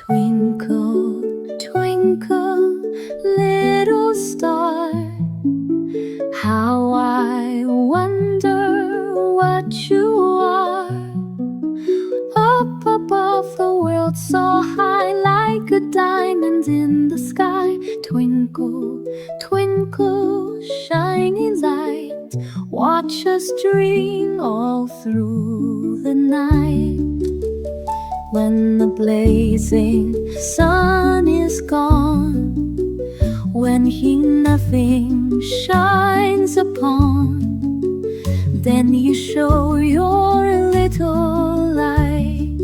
Twinkle, twinkle, little star, how I wonder what you are. Up above the world so high, like a diamond in the sky. Twinkle, twinkle, shining light, watch us dream all through the night. When the blazing sun is gone, when he nothing shines upon, then you show your little light.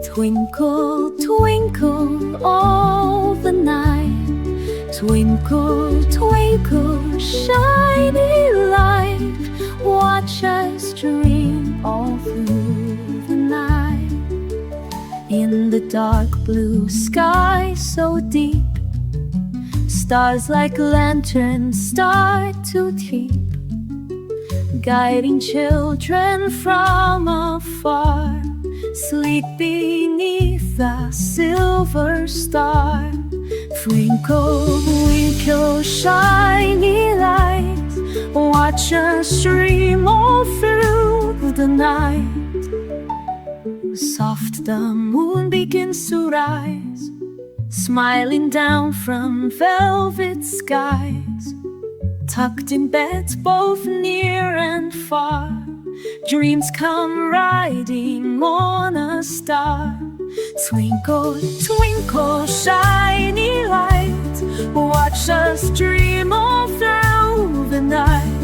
Twinkle, twinkle, all the night. Twinkle, twinkle, shiny light, watch us dream all through the night. In the dark blue sky so deep, stars like lanterns start to keep, guiding children from afar, sleep beneath the silver star. Twinkle, twinkle, shiny light, watch us dream all through the night. Soft the moon begins to rise, smiling down from velvet skies. Tucked in beds both near and far, dreams come riding on a star. Twinkle, twinkle, shiny light, watch us dream all through the night.